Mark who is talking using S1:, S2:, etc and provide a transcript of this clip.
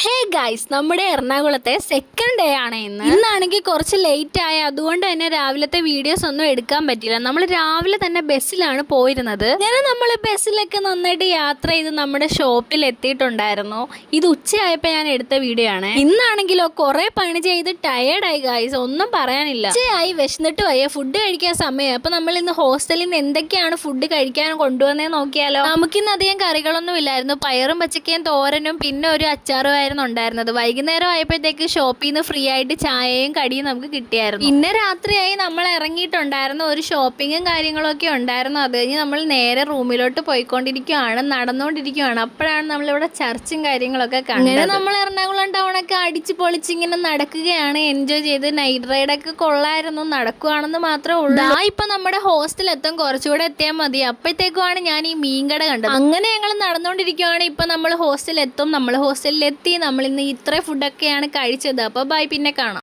S1: Hey guys, നമ്മുടെ എറണാകുളത്തെ second day ആണ് ഇന്നാണെങ്കിൽ കുറച്ച് ലേറ്റ് ആയ, അതുകൊണ്ട് തന്നെ രാവിലത്തെ വീഡിയോസ് ഒന്നും എടുക്കാൻ പറ്റില്ല. നമ്മൾ രാവിലെ തന്നെ ബസ്സിലാണ് പോയിരുന്നത്. അങ്ങനെ നമ്മൾ ബസ്സിലൊക്കെ നന്നായിട്ട് യാത്ര ചെയ്ത് നമ്മുടെ ഷോപ്പിൽ എത്തിയിട്ടുണ്ടായിരുന്നു. ഇത് ഉച്ചയായപ്പോൾ ഞാൻ എടുത്ത വീഡിയോ ആണ്. ഇന്നാണെങ്കിലോ കുറെ പണി ചെയ്ത് ടയേർഡായി ഗൈസ്, ഒന്നും പറയാനില്ല. ഉച്ചയായി, വിശന്നിട്ട് വയ്യ, ഫുഡ് കഴിക്കാൻ സമയം. അപ്പൊ നമ്മൾ ഇന്ന് ഹോസ്റ്റലിൽ നിന്ന് എന്തൊക്കെയാണ് ഫുഡ് കഴിക്കാൻ കൊണ്ടുവന്നേ നോക്കിയാലോ. നമുക്കിന്ന് അധികം കറികളൊന്നും ഇല്ലായിരുന്നു. പയറും പച്ചക്കയും തോരനും പിന്നെ ഒരു അച്ചാറും ഉണ്ടായിരുന്നത്. വൈകുന്നേരം ആയപ്പോഴത്തേക്ക് ഷോപ്പിൽ നിന്ന് ഫ്രീ ആയിട്ട് ചായയും കടിയും നമുക്ക് കിട്ടിയായിരുന്നു. പിന്നെ രാത്രിയായി നമ്മൾ ഇറങ്ങിയിട്ടുണ്ടായിരുന്നു. ഒരു ഷോപ്പിങ്ങും കാര്യങ്ങളൊക്കെ ഉണ്ടായിരുന്നു. അത് കഴിഞ്ഞ് നമ്മൾ നേരെ റൂമിലോട്ട് പോയിക്കൊണ്ടിരിക്കുകയാണ്, നടന്നുകൊണ്ടിരിക്കുകയാണ്. അപ്പോഴാണ് നമ്മളിവിടെ ചർച്ചും കാര്യങ്ങളൊക്കെ കാണുന്നത്. അങ്ങനെ നമ്മൾ എറണാകുളം ടൗണൊക്കെ അടിച്ച് പൊളിച്ചിങ്ങനെ നടക്കുകയാണ്, എൻജോയ് ചെയ്ത്. നൈറ്റ് റൈഡൊക്കെ കൊള്ളായിരുന്നു, നടക്കുവാണെന്ന് മാത്രമേ ഉള്ളൂ. ഇപ്പൊ നമ്മുടെ ഹോസ്റ്റൽ എത്തും, കുറച്ചുകൂടെ എത്തിയാൽ മതി. അപ്പോഴത്തേക്കുമാണ് ഞാൻ ഈ മീൻകട കണ്ടത്. അങ്ങനെ ഞങ്ങൾ നടന്നുകൊണ്ടിരിക്കുകയാണ്. ഇപ്പൊ നമ്മൾ ഹോസ്റ്റലിൽ എത്തും. നമ്മൾ ഹോസ്റ്റലിൽ എത്തി. നമ്മൾ ഇന്ന് ഇത്ര ഫുഡൊക്കെയാണ് കഴിച്ചത്. അപ്പോൾ ബൈ, പിന്നെ കാണാം.